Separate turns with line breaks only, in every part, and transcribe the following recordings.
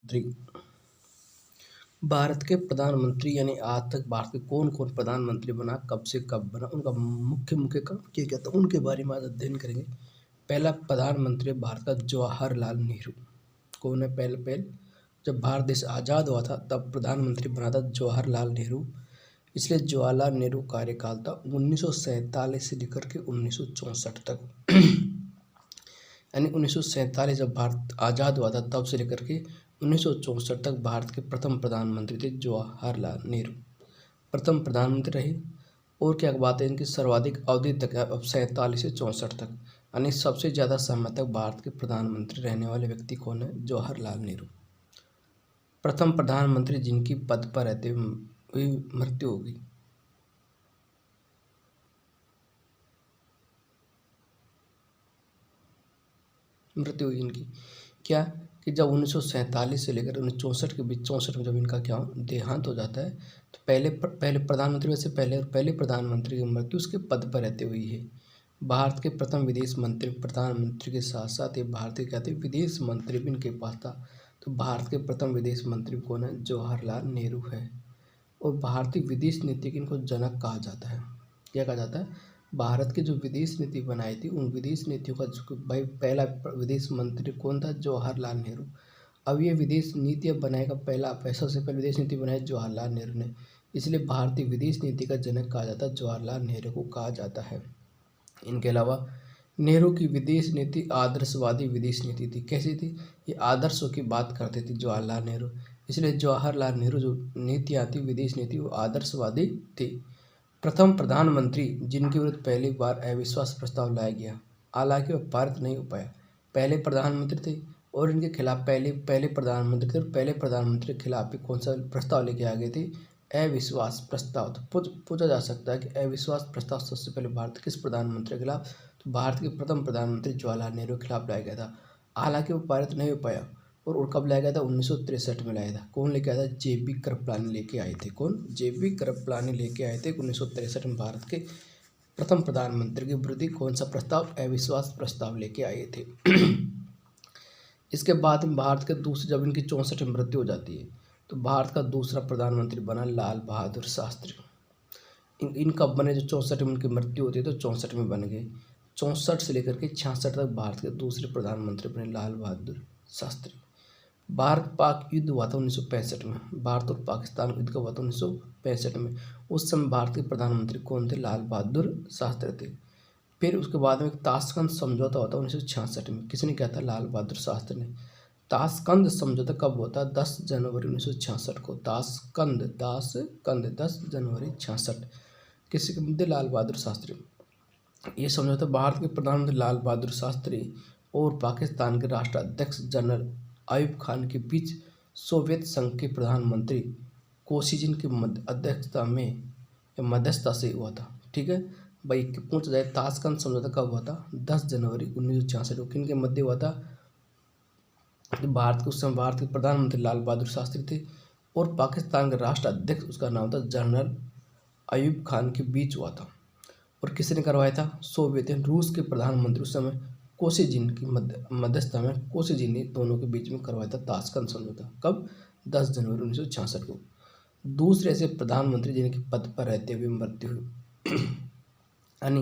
मंत्री भारत के प्रधानमंत्री यानी आज तक भारत के कौन कौन प्रधानमंत्री बना, कब से कब बना, उनका मुख्य मुख्य काम क्या क्या था, उनके बारे में आज अध्ययन करेंगे। पहला प्रधानमंत्री भारत का जवाहरलाल नेहरू। कौन है? पहले पहले जब भारत देश आज़ाद हुआ था तब प्रधानमंत्री बना था जवाहरलाल नेहरू। इसलिए जवाहरलाल नेहरू कार्यकाल था 1947 से लेकर के 1964 तक। यानी 1947 जब भारत आज़ाद हुआ था तब से लेकर के 1964 तक भारत के प्रथम प्रधानमंत्री थे जवाहरलाल नेहरू। प्रथम प्रधानमंत्री रहे। और क्या बात है, इनकी सर्वाधिक अवधि तक है अब 47 से 64 तक। यानी सबसे ज़्यादा समय तक भारत के प्रधानमंत्री रहने वाले व्यक्ति कौन है? जवाहरलाल नेहरू। प्रथम प्रधानमंत्री जिनकी पद पर रहते हुए मृत्यु होगी। मृत्यु हुई इनकी क्या कि जब 1947 से लेकर 1964 के बीच 64 में जब इनका क्या देहांत हो जाता है तो पहले प्रधानमंत्री से पहले प्रधानमंत्री की मृत्यु उसके पद पर रहते हुई है। भारत के प्रथम विदेश मंत्री प्रधानमंत्री के साथ साथ ये भारत के कहते विदेश मंत्री भी इनके पास था। तो भारत के प्रथम विदेश मंत्री कौन है? जवाहरलाल नेहरू है। और भारतीय विदेश नीति के इनको जनक कहा जाता है। क्या कहा जाता है? भारत की जो विदेश नीति बनाई थी उन विदेश नीतियों का जो भाई पहला विदेश मंत्री कौन था? जवाहरलाल नेहरू। अब ये विदेश नीतियाँ बनाएगा पहला सबसे पहले विदेश नीति बनाई जवाहरलाल नेहरू ने। इसलिए भारतीय विदेश नीति का जनक कहा जाता है, जवाहरलाल नेहरू को कहा जाता है। इनके अलावा नेहरू की विदेश नीति आदर्शवादी विदेश नीति थी। कैसी थी? ये आदर्शों की बात करते थे जवाहरलाल नेहरू। इसलिए जवाहरलाल नेहरू जो नीति आती विदेश नीति वो आदर्शवादी थी। प्रथम प्रधानमंत्री जिनके विरुद्ध पहली बार अविश्वास प्रस्ताव लाया गया, हालांकि वह पारित नहीं हो पाया। पहले प्रधानमंत्री थे और इनके खिलाफ पहले प्रधानमंत्री थे और पहले प्रधानमंत्री के खिलाफ भी कौन सा प्रस्ताव लेके आ गए थे? अविश्वास प्रस्ताव। तो पूछा जा सकता है कि अविश्वास प्रस्ताव सबसे पहले भारत किस प्रधानमंत्री के खिलाफ? तो भारत के प्रथम प्रधानमंत्री जवाहरलाल नेहरू के खिलाफ लाया गया था। हालांकि वो पारित नहीं हो पाया। और कब लाया गया था? 1963 में लाया था। कौन लेके आया था? JB कृपलानी लेके आए थे। कौन? JB कृपलानी लेके आए थे 1963 में भारत के प्रथम प्रधानमंत्री के विरुद्ध कौन सा प्रस्ताव? अविश्वास प्रस्ताव लेके आए थे। इसके बाद में भारत के दूसरे जब इनकी 64 में मृत्यु हो जाती है तो भारत का दूसरा प्रधानमंत्री बना लाल बहादुर शास्त्री। इन कब बने? जो 64 में इनकी मृत्यु होती है तो 64 में बन गए। 64 से लेकर के 66 तक भारत के दूसरे प्रधानमंत्री बने लाल बहादुर शास्त्री। भारत पाक युद्ध हुआ था 1965 में। भारत और पाकिस्तान युद्ध का हुआ था 1965 में। उस समय भारत के प्रधानमंत्री कौन थे? लाल बहादुर शास्त्री थे। फिर उसके बाद में एक ताशकंद समझौता होता है 1966 में। किसने किया था? लाल बहादुर शास्त्री ने। ताशकंद समझौता कब होता है? 10 जनवरी 1966 को। ताशकंद 10 जनवरी 66 किसी के मुद्दे? लाल बहादुर शास्त्री। ये समझौता भारत के प्रधानमंत्री लाल बहादुर शास्त्री और पाकिस्तान के राष्ट्राध्यक्ष जनरल अयूब खान के बीच सोवियत संघ के प्रधानमंत्री कोसिजिन की अध्यक्षता में मध्यस्थता से हुआ था। ठीक है भाई, पूछा जाए ताशकंद समझौता कब हुआ था? 10 जनवरी 1966 को। किन के मध्य हुआ था? भारत के उस समय भारत के प्रधानमंत्री लाल बहादुर शास्त्री थे और पाकिस्तान के राष्ट्राध्यक्ष उसका नाम था जनरल अयूब खान के बीच हुआ था। और किसने करवाया था? सोवियत रूस के प्रधानमंत्री उस समय कोसिजिन की मध्यस्थता में कोसिजिन ने दोनों के बीच में करवाया था ताशकंद समझौता। कब? 10 जनवरी 1966 को। दूसरे ऐसे प्रधानमंत्री जिनके पद पर रहते हुए मृत्यु हुई यानी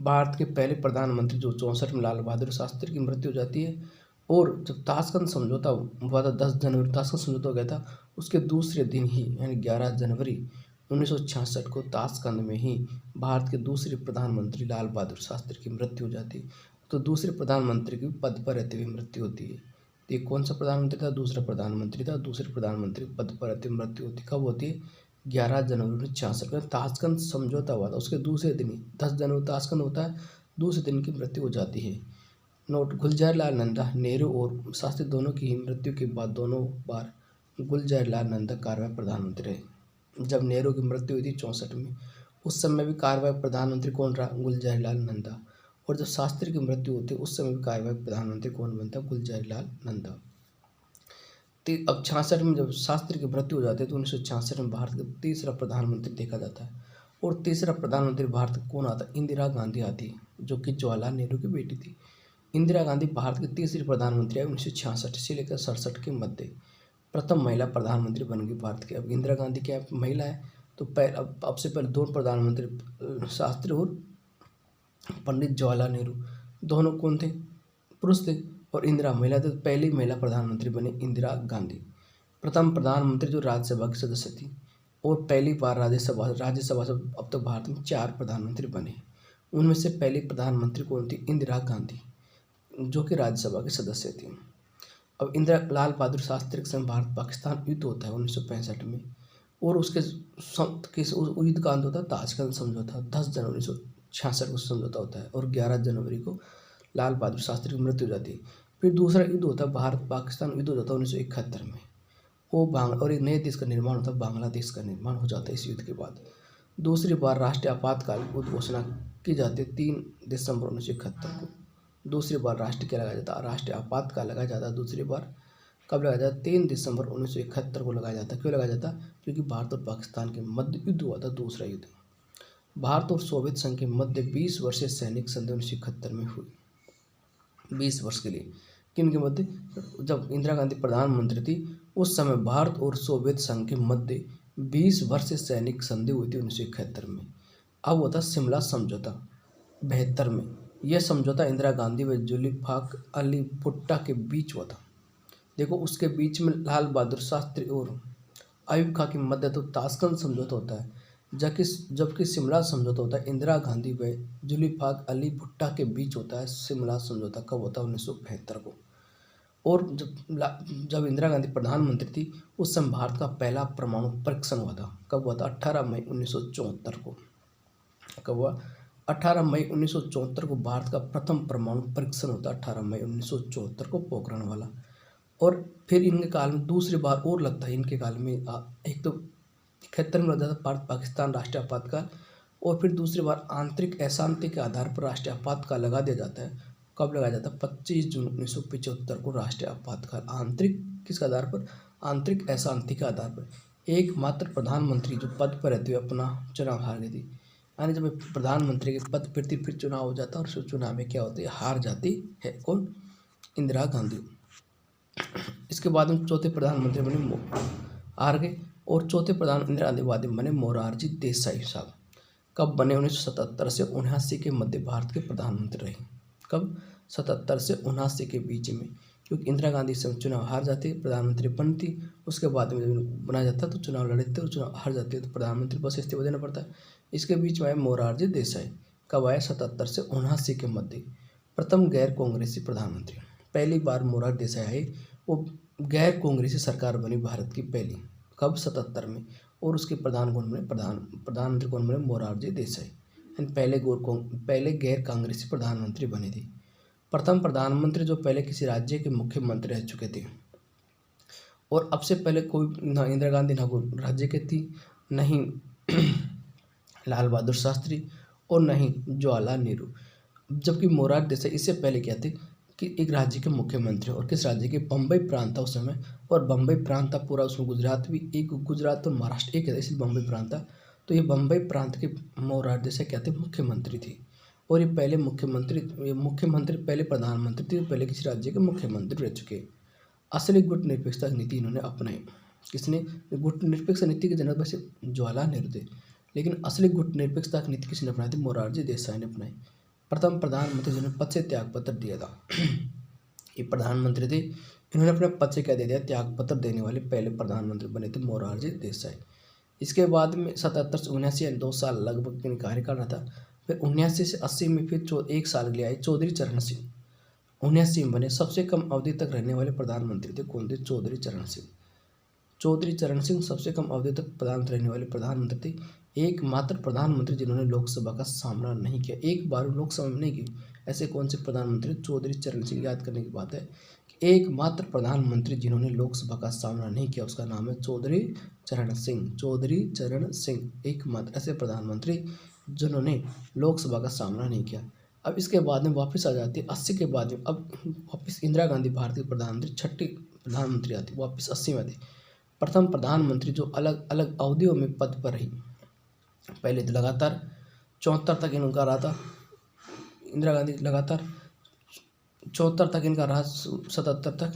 भारत के पहले प्रधानमंत्री जो 64 में लाल बहादुर शास्त्री की मृत्यु हो जाती है। और जब ताशकंद समझौता हुआ था 10 जनवरी ताशकंद समझौता हो गया था, उसके दूसरे दिन ही यानी 11 जनवरी 1966 को ताशकंद में ही भारत के दूसरे प्रधानमंत्री लाल बहादुर शास्त्री की मृत्यु हो जाती है। तो दूसरे प्रधानमंत्री की पद पर रहते हुए मृत्यु होती है। तो ये कौन सा प्रधानमंत्री था? दूसरा प्रधानमंत्री था। दूसरे प्रधानमंत्री पद पर रहते हुए मृत्यु होती कब होती है? 11 जनवरी 1966 में ताशकंद समझौता हुआ था। उसके दूसरे दिन ही 10 जनवरी ताशकंद होता है, दूसरे दिन की मृत्यु हो जाती है। नोट: गुलज़ारलाल नंदा नेहरू और शास्त्री दोनों की मृत्यु के बाद दोनों बार गुलज़ारलाल नंदा कार्यवाहक प्रधानमंत्री रहे। जब नेहरू की मृत्यु हुई थी 64 में, उस समय भी कार्यवाहक प्रधानमंत्री कौन रहा? गुलज़ारलाल नंदा। और जब शास्त्री की मृत्यु होती है उस समय भी कार्यवाहक प्रधानमंत्री कौन बनता? गुलज़ारलाल नंदा। तो अब 66 में जब शास्त्री की मृत्यु हो जाती है तो 1966 में भारत का तीसरा प्रधानमंत्री देखा जाता है। और तीसरा प्रधानमंत्री भारत का कौन आता? इंदिरा गांधी आती है, जो कि जवाहरलाल नेहरू की बेटी थी। इंदिरा गांधी भारत की तीसरी प्रधानमंत्री है 1966 से लेकर 67 के मध्य। प्रथम महिला प्रधानमंत्री बन गई भारत की। अब इंदिरा गांधी क्या है, महिला है, तो अब से पहले दो प्रधानमंत्री शास्त्री और पंडित जवाहरलाल नेहरू, दोनों कौन थे, पुरुष थे, और इंदिरा महिला थे। तो पहली महिला प्रधानमंत्री बनी इंदिरा गांधी। प्रथम प्रधानमंत्री जो राज्यसभा की सदस्य थी, और पहली बार राज्यसभा से अब तक भारत में 4 प्रधानमंत्री बने। उनमें से पहली प्रधानमंत्री कौन थी, इंदिरा गांधी, जो कि राज्यसभा के सदस्य थी। अब इंदिरा लाल बहादुर शास्त्री के समय भारत पाकिस्तान युद्ध होता है 1965 में, और उसके युद्ध का अंत होता है ताशकंद समझौता। 10 जनवरी 1966 को समझौता होता है, और 11 जनवरी को लाल बहादुर शास्त्री की मृत्यु हो जाती है। फिर दूसरा युद्ध होता है भारत पाकिस्तान युद्ध हो जाता है 1971 में, और एक नए देश का निर्माण होता है, बांग्लादेश का निर्माण हो जाता है इस युद्ध के बाद। दूसरी बार राष्ट्रीय आपातकाल की घोषणा की जाती है 3 दिसंबर 1971 को। दूसरी बार राष्ट्रीय क्या लगाया जाता है, राष्ट्रीय आपातकाल लगाया जाता है दूसरी बार। कब लगाया जाता है, 3 दिसंबर 1971 को लगाया जाता है। क्यों लगाया जाता है, क्योंकि भारत और पाकिस्तान के मध्य युद्ध हुआ था, दूसरा युद्ध। भारत और सोवियत संघ के मध्य 20 वर्षीय सैनिक संधि 1971 में हुई, 20 वर्ष के लिए। किन के मध्य, जब इंदिरा गांधी प्रधानमंत्री थी उस समय भारत और सोवियत संघ के मध्य 20 वर्षीय सैनिक संधि हुई थी 1971 में। अब होता शिमला समझौता 72 में। यह समझौता इंदिरा गांधी व जुल्फिकार अली भुट्टो के बीच हुआ था। देखो, उसके बीच में लाल बहादुर शास्त्री और अयूब खां के मध्य तो ताशकंद समझौता होता है, जबकि शिमला समझौता होता है इंदिरा गांधी व जुल्फिकार अली भुट्टो के बीच होता है। शिमला समझौता कब होता है, 1972 को। और जब इंदिरा गांधी प्रधानमंत्री थी उस समय भारत का पहला परमाणु परीक्षण हुआ था। कब हुआ था, 18 मई 1974 को। कब हुआ, 18 मई 1974 को भारत का प्रथम परमाणु परीक्षण होता है, 18 मई 1974 को, पोखरण वाला। और फिर इनके काल में दूसरी बार और लगता है, इनके काल में एक तो 71 में लगता था भारत पाकिस्तान राष्ट्रीय आपातकाल, और फिर दूसरी बार आंतरिक अशांति के आधार पर राष्ट्रीय आपातकाल लगा दिया जाता है। कब लगाया जाता है, 25 जून 1975 को राष्ट्रीय आपातकाल। आंतरिक किसके आधार पर, आंतरिक अशांति के आधार पर। एकमात्र प्रधानमंत्री जो पद पर रहते हुए अपना चुनाव हार गई थी, यानी जब प्रधानमंत्री के पद पर फिर चुनाव हो जाता है, और उस चुनाव में क्या होती है, हार जाती है कौन, इंदिरा गांधी। इसके बाद में चौथे प्रधानमंत्री बने हार गए, और चौथे प्रधान इंदिरा गांधी बाद में बने मोरारजी देसाई साहब। कब बने, 1977 से 79 के मध्य भारत के प्रधानमंत्री रहे। कब, 77 से 79 के बीच में, क्योंकि इंदिरा गांधी से चुनाव हार जाते, प्रधानमंत्री बनती, उसके बाद में जब बनाया जाता तो चुनाव लड़ते और चुनाव हार जाते तो प्रधानमंत्री बस इस्तीफा देना पड़ता है। इसके बीच में आए मोरारजी देसाई। कब आए, 77 से 79 के मध्य, प्रथम गैर कांग्रेसी प्रधानमंत्री। पहली बार मोरारजी देसाई आए, वो गैर कांग्रेसी सरकार बनी भारत की पहली। कब, 77 में। और उसके प्रधानमंत्री कौन बने, मोरारजी देसाई। पहले गैर कांग्रेसी प्रधानमंत्री बने थे। प्रथम प्रधानमंत्री जो पहले किसी राज्य के मुख्यमंत्री रह चुके थे, और अब से पहले कोई ना इंदिरा गांधी ना कोई राज्य के थी, नहीं लाल बहादुर शास्त्री और नहीं जवाहरलाल नेहरू। जबकि मोरारजी देसाई इससे पहले क्या थे कि एक राज्य के मुख्यमंत्री, और किस राज्य के, बम्बई प्रांत था उस समय, और बम्बई प्रांत था पूरा, उसमें गुजरात भी एक, गुजरात और महाराष्ट्र एक है, इसलिए बम्बई प्रांत था। तो ये बम्बई प्रांत के मोरारजी देसाई क्या थे, मुख्यमंत्री थे। और ये पहले मुख्यमंत्री पहले प्रधानमंत्री थे, पहले किसी राज्य के मुख्यमंत्री रह चुके। असली गुटनिरपेक्षता नीति इन्होंने अपनाई। किसने, गुटनिरपेक्ष नीति के जनक वैसे जवाहरलाल नेहरू थे, लेकिन असली गुटनिरपेक्षता की नीति किसने अपनाई थी, मोरारजी देसाई ने अपनाई। प्रथम प्रधानमंत्री जिन्होंने पद से त्याग पत्र दिया था, ये प्रधानमंत्री थे, इन्होंने अपने पद से क्या दे दिया, त्याग पत्र देने वाले पहले प्रधानमंत्री बने थे मोरारजी देसाई। इसके बाद में 77 से 79 2 साल लगभग इन्हें कार्य करना था। फिर 79 से 80 में फिर 1 साल के लिए आए चौधरी चरण सिंह, 79 में बने। सबसे कम अवधि तक रहने वाले प्रधानमंत्री थे कौन थे, चौधरी चरण सिंह। चौधरी चरण सिंह सबसे कम अवधि तक प्रधानमंत्री रहने वाले प्रधानमंत्री थे। एकमात्र प्रधानमंत्री जिन्होंने लोकसभा का सामना नहीं किया, एक बार लोकसभा में नहीं की। ऐसे कौन से प्रधानमंत्री, चौधरी चरण सिंह। याद करने की बात है कि एकमात्र प्रधानमंत्री जिन्होंने लोकसभा का सामना नहीं किया, उसका नाम है चौधरी चरण सिंह। चौधरी चरण सिंह एकमात्र ऐसे प्रधानमंत्री जिन्होंने लोकसभा का सामना नहीं किया। अब इसके बाद में वापस आ जाती है 80 के बाद में। अब वापस इंदिरा गांधी भारत की प्रधानमंत्री, छठी प्रधानमंत्री आती, वापस 80 में आती। प्रथम प्रधानमंत्री जो अलग अलग अवधियों में पद पर रही। पहले तो लगातार 74 तक इनका रहा था, इंदिरा गांधी लगातार 74 तक इनका रहा, 77 तक,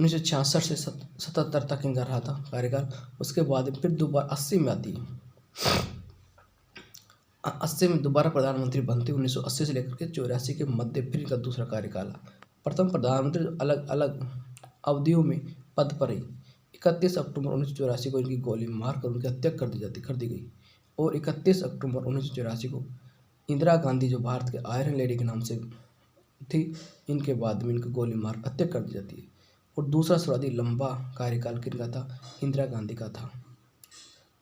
1966 से 77 तक इनका रहा था कार्यकाल। उसके बाद फिर दोबारा 80 में आती है, 80 में दोबारा प्रधानमंत्री बनते 1980 से लेकर के 84 के मध्य फिर इनका दूसरा कार्यकाल। प्रथम प्रधानमंत्री जो अलग अलग अवधियों में पद पर रही। 31 अक्टूबर 1984 को इनकी गोली मारकर उनकी हत्या कर दी गई और 31 अक्टूबर 1984 को इंदिरा गांधी जो भारत के आयरन लेडी के नाम से थी, इनके बाद में इनको गोली मार हत्या कर दी जाती है। और दूसरा सर्वाधिक लंबा कार्यकाल किनका था? इंदिरा गांधी का था।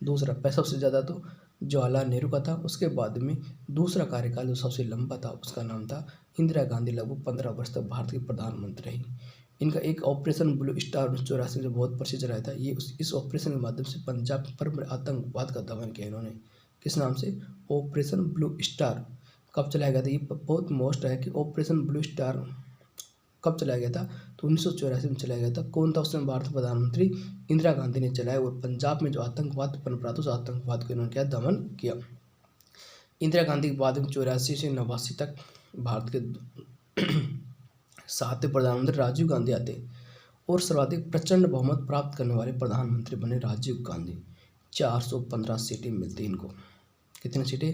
दूसरा सबसे ज़्यादा तो जवाहरलाल नेहरू का था। उसके बाद में दूसरा कार्यकाल जो सबसे लंबा था उसका नाम था इंदिरा गांधी। लगभग 15 वर्ष तक भारत की प्रधानमंत्री रही। इनका एक ऑपरेशन ब्लू स्टार 1984 जो बहुत प्रसिद्ध रहा था, ये इस ऑपरेशन के माध्यम से पंजाब पर आतंकवाद का दमन किया इन्होंने। किस नाम से? Operation blue star. कब चलाया गया था? ये बहुत मोस्ट है कि ऑपरेशन ब्लू स्टार कब चलाया गया था? तो 1984 में चलाया गया था। कौन था उस समय भारत प्रधानमंत्री? इंदिरा गांधी ने चलाया। और पंजाब में जो आतंकवाद पनप रहा था उस आतंकवाद को इन्होंने क्या दमन किया। इंदिरा गांधी के बाद में 84 से 89 तक भारत के 7वें प्रधानमंत्री राजीव गांधी आते और सर्वाधिक प्रचंड बहुमत प्राप्त करने वाले प्रधानमंत्री बने राजीव गांधी। 415 सीटें मिलती इनको। कितनी सीटें?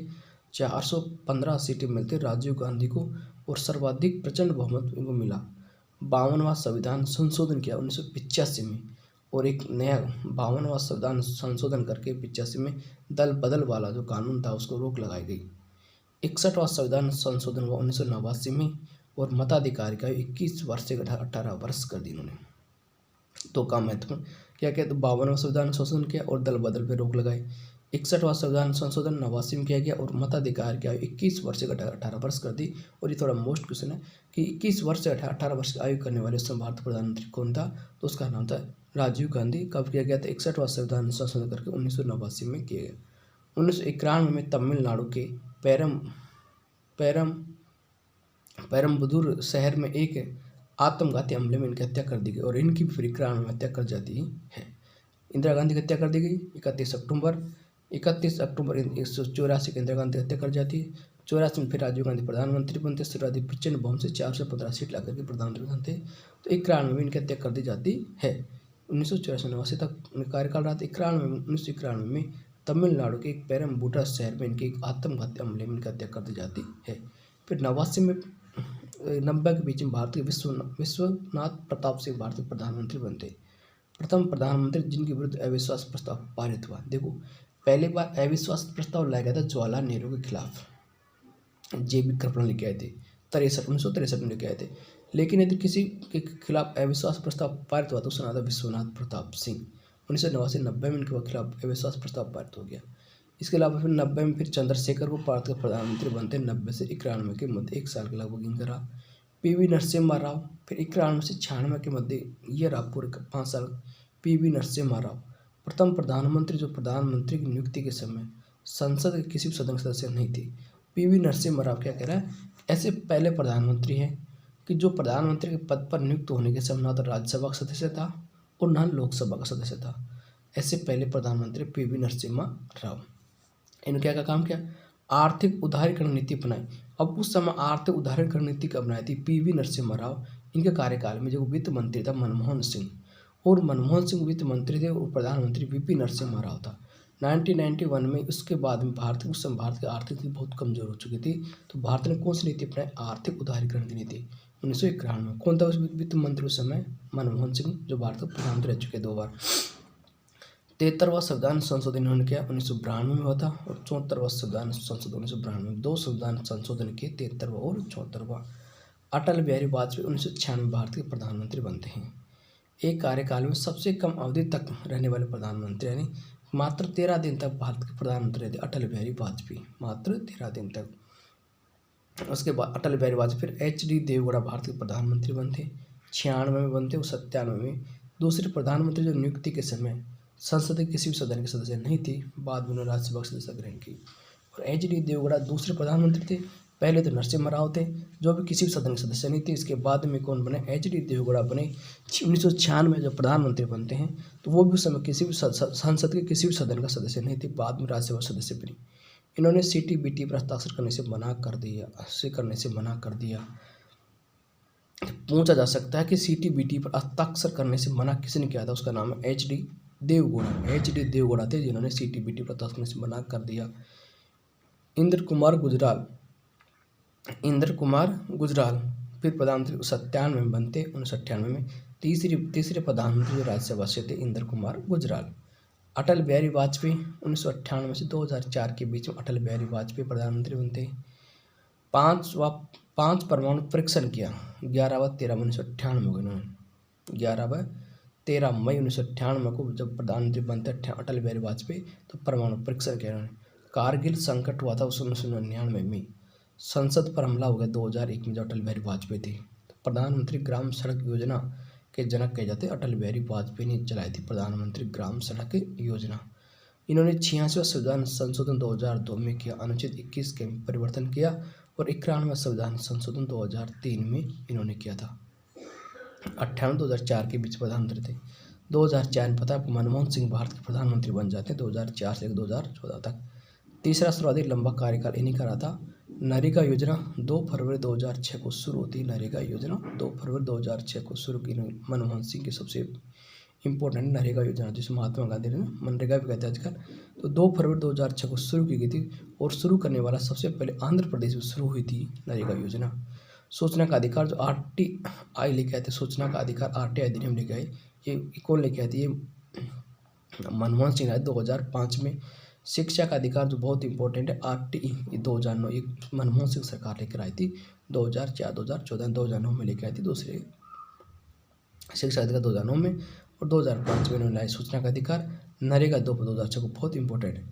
415 सीटें मिलती राजीव गांधी को और सर्वाधिक प्रचंड बहुमत इनको मिला। 52वां संविधान संशोधन किया 1985 में और एक नया 52वां संविधान संशोधन करके 85 में दल बदल वाला जो कानून था उसको रोक लगाई गई। 61वां संविधान संशोधन हुआ 1989 में और मताधिकार का 21 वर्ष से 18 वर्ष कर दी इन्होंने। तो काम महत्वपूर्ण क्या क्या? तो 52वां संविधान संशोधन किया और दल बदल पर रोक लगाई। 61वां संविधान संशोधन 89 में किया गया और मताधिकार की आयु 21 वर्ष से 18 वर्ष कर दी। और ये थोड़ा मोस्ट क्वेश्चन है कि 21 वर्ष से 18 वर्ष की आयु करने वाले उस समय भारत प्रधानमंत्री कौन था? तो उसका नाम था राजीव गांधी। कब किया गया था? 61वां संविधान संशोधन करके 1989 में किया गया। 1991 में तमिलनाडु के पेरम्बदूर शहर में एक आत्मघाती हमले में इनकी हत्या कर दी गई और इनकी फिर 91 में हत्या कर जाती है। इंदिरा गांधी की हत्या कर दी गई 31 अक्टूबर 1984 को इंदिरा गांधी हत्या कर जाती है। 84 में फिर राजीव गांधी प्रधानमंत्री बनते। सर्वाधिक प्रचंड बहुमत से 415 सीट ला करके प्रधानमंत्री बनते। तो 91 में इनकी हत्या कर दी जाती है। 1984 तक कार्यकाल रहा था। 1991 में तमिलनाडु के एक पेरम्बूटा शहर में इनके एक आत्मघाती हमले में इनकी हत्या कर दी जाती है। फिर 89 में 90 के बीच में भारत के विश्वनाथ प्रताप सिंह भारत के प्रधानमंत्री बनते। प्रथम प्रधानमंत्री जिनके विरुद्ध अविश्वास प्रस्ताव पारित हुआ। देखो, पहली बार अविश्वास प्रस्ताव लाया गया था जवाहरलाल नेहरू के खिलाफ, JB कृपलानी लेके आए थे 1963 में लेके आए थे। लेकिन यदि किसी के खिलाफ अविश्वास प्रस्ताव पारित हुआ तो उसका नाम था विश्वनाथ प्रताप सिंह। 1990 में इनके खिलाफ अविश्वास प्रस्ताव पारित हो गया। इसके अलावा फिर 90 में फिर चंद्रशेखर को भारत के प्रधानमंत्री बनते। 90 से 91 के मध्य 1 साल के लगभग इनका रहा। PV नरसिम्हा राव फिर 91 से 96 के मध्य ये रहा पूरे 5 साल PV नरसिम्हा राव। प्रथम प्रधानमंत्री जो प्रधानमंत्री की नियुक्ति के समय संसद के किसी भी सदन सदस्य नहीं थे। PV नरसिम्हा राव क्या कह रहा है? ऐसे पहले प्रधानमंत्री हैं कि जो प्रधानमंत्री के पद पर नियुक्त होने के समय ना तो राज्यसभा का सदस्य था और ना लोकसभा का सदस्य था। ऐसे पहले प्रधानमंत्री PV नरसिम्हा राव। इन्होंने क्या काम किया? आर्थिक उदारीकरण नीति अपनाई। अब उस समय आर्थिक उदारीकरण नीति कब बनाई थी? PV नरसिम्हा राव। इनके कार्यकाल में जो वित्त मंत्री था मनमोहन सिंह, और मनमोहन सिंह वित्त मंत्री थे और प्रधानमंत्री VP नरसिम्हा राव था। 1991 में उसके बाद में उस समय भारत की आर्थिक नीति बहुत कमजोर हो चुकी थी। तो भारत ने कौन सी नीति अपनाई? आर्थिक उदारीकरण की नीति। 1991 में कौन था उस वित्त मंत्री उस समय? मनमोहन सिंह, जो भारत के प्रधानमंत्री रह चुके 2 बार। 73वां संविधान संशोधन इन्होंने किया 1992 में हुआ था और 74वां संविधान संशोधन 1992 में। 2 संविधान संशोधन किए, 73वां और 74वां। अटल बिहारी वाजपेयी 1996 में भारत के प्रधानमंत्री बनते हैं। एक कार्यकाल में सबसे कम अवधि तक रहने वाले प्रधानमंत्री, यानी मात्र 13 दिन तक भारत के प्रधानमंत्री रहे थे अटल बिहारी वाजपेयी, मात्र 13 दिन तक। उसके बाद अटल बिहारी वाजपेयी फिर HD देवगौड़ा भारत के प्रधानमंत्री बनते। 96 में बनते और 97 में। दूसरे प्रधानमंत्री जो नियुक्ति के समय संसद के किसी भी सदन के सदस्य नहीं थी, बाद में उन्होंने राज्यसभा का सदस्य ग्रहण की। और HD देवगौड़ा दूसरे प्रधानमंत्री थे। पहले तो नरसिम्हा राव थे जो भी किसी भी सदन के सदस्य नहीं थे। इसके बाद में कौन बने? HD देवगौड़ा बने। 1996 में जब प्रधानमंत्री बनते हैं तो वो भी उस समय किसी भी संसद के किसी भी सदन का सदस्य नहीं थे, बाद में राज्यसभा सदस्य बने। इन्होंने CTBT पर हस्ताक्षर करने से मना कर दिया। पूछा जा सकता है कि CTBT पर हस्ताक्षर करने से मना किसने किया था। उसका नाम है HD देवगौड़ा। HD देवगौड़ा थे जिन्होंने CTBT पर हस्ताक्षर करने से मना कर दिया। इंद्र कुमार गुजराल फिर प्रधानमंत्री 97 में बनते 1998 में। तीसरे प्रधानमंत्री जो राज्यसभा से थे इंद्र कुमार गुजराल। अटल बिहारी वाजपेयी 1998 से 2004 के बीच में अटल बिहारी वाजपेयी प्रधानमंत्री बनते। पाँच परमाणु परीक्षण किया 11 व 13 मई 1998 को इन्होंने। 11 व 13 मई 1998 को जब प्रधानमंत्री बनते अटल बिहारी वाजपेयी तो परमाणु परीक्षण किया इन्होंने। कारगिल संकट हुआ था 1999 में। संसद पर हमला हो गया 2001 में जब अटल बिहारी वाजपेयी थे। तो प्रधानमंत्री ग्राम सड़क योजना के जनक कहे जाते अटल बिहारी वाजपेयी ने चलाई थी प्रधानमंत्री ग्राम सड़क योजना। इन्होंने 86वां संविधान संशोधन 2002 में किया। अनुच्छेद 21 के परिवर्तन किया और 91वां संविधान संशोधन 2003 में इन्होंने किया था। 98-2004 के बीच प्रधानमंत्री थे। 2004 में पता है आपको मनमोहन सिंह भारत के प्रधानमंत्री बन जाते हैं 2004 से 2014 तक। तीसरा सर्वाधिक लंबा कार्यकाल इन्हीं का रहा था। नरेगा योजना 2 फरवरी 2006 को शुरू होती है। नरेगा योजना 2 फरवरी 2006 को शुरू की मनमोहन सिंह की सबसे इम्पोर्टेंट नरेगा योजना जिसे महात्मा गांधी ने मनरेगा भी कहते हैं आजकल। तो 2 फरवरी 2006 को शुरू की गई थी और शुरू करने वाला सबसे पहले आंध्र प्रदेश में शुरू हुई थी नरेगा योजना। सूचना का अधिकार जो RTI लेके आए थे, सूचना का अधिकार RTI अधिनियम लेके आए, ये कौन लेके आए थे? ये मनमोहन सिंह आए 2005 में। शिक्षा का अधिकार जो बहुत इंपॉर्टेंट है RTE 2009, ये मनमोहन सिंह सरकार लेकर आई थी 2004, 2014, 2009 में लेकर आई थी दूसरे शिक्षा अधिकार 2009 में। और 2005 में इन्होंने लाई सूचना का अधिकार। नरेगा 2 2006 को बहुत इंपॉर्टेंट है।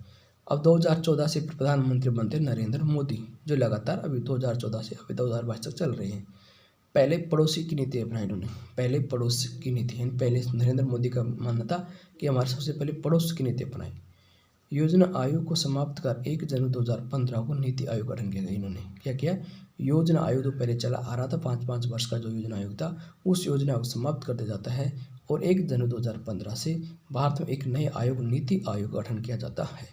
अब 2014 से प्रधानमंत्री बनते नरेंद्र मोदी जो लगातार अभी 2014 से अभी 2022 तक चल रहे हैं। पहले पड़ोसी की नीति अपनाई इन्होंने। पहले पड़ोस की नीति है। पहले नरेंद्र मोदी का मानना था कि हमारे सबसे पहले पड़ोस की नीति अपनाई। योजना आयोग को समाप्त कर 1 जनवरी 2015 को नीति आयोग गठन किया गया। इन्होंने क्या किया? योजना आयोग तो पहले चला आ रहा था 5-5 वर्ष का जो योजना आयोग था उस योजना को समाप्त कर दिया जाता है और 1 जनवरी 2015 से भारत में एक नए आयोग नीति आयोग गठन किया जाता है।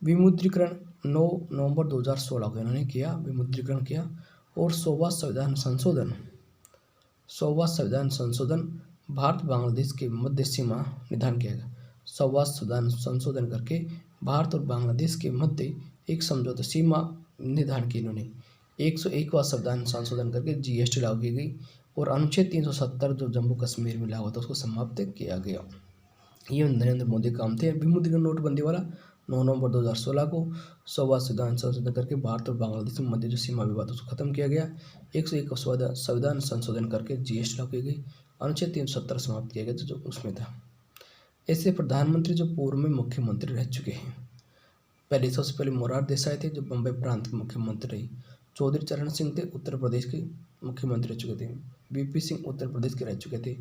विमुद्रीकरण 9 नवंबर 2016 को इन्होंने किया, विमुद्रीकरण किया। और 100वां संविधान संशोधन भारत बांग्लादेश के मध्य सीमा निर्धारण किया गया। 100वां संविधान संशोधन करके भारत और बांग्लादेश के मध्य एक समझौता सीमा निर्धारण की इन्होंने। 101वां संविधान संशोधन करके GST लागू की गई और अनुच्छेद 370 जो जम्मू कश्मीर में लागू था उसको समाप्त किया गया। ये नरेंद्र मोदी काम थे। विमुद्रीकरण नोटबंदी वाला 9 नवंबर 2016 को 100वां संविधान संशोधन करके भारत और बांग्लादेश में मध्य जो सीमा विवाद उसको खत्म किया गया। 101 संविधान संशोधन करके GST लागू की गई। अनुच्छेद 370 समाप्त किया गया जो उसमें था। ऐसे प्रधानमंत्री जो पूर्व में मुख्यमंत्री रह चुके हैं। पहले सबसे पहले मोरारजी देसाई थे जो बम्बई प्रांत के मुख्यमंत्री रहे। चौधरी चरण सिंह थे उत्तर प्रदेश के मुख्यमंत्री रह चुके थे। VP सिंह उत्तर प्रदेश के रह चुके थे।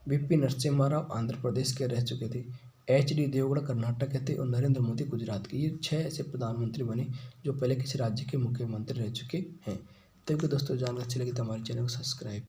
VP नरसिम्हा राव आंध्र प्रदेश के रह चुके थे। HD देवगौड़ा कर्नाटक के थे और नरेंद्र मोदी गुजरात के। ये 6 ऐसे प्रधानमंत्री बने जो पहले किसी राज्य के मुख्यमंत्री रह चुके हैं। तो दोस्तों जानकारी अच्छी लगी तो हमारे चैनल को सब्सक्राइब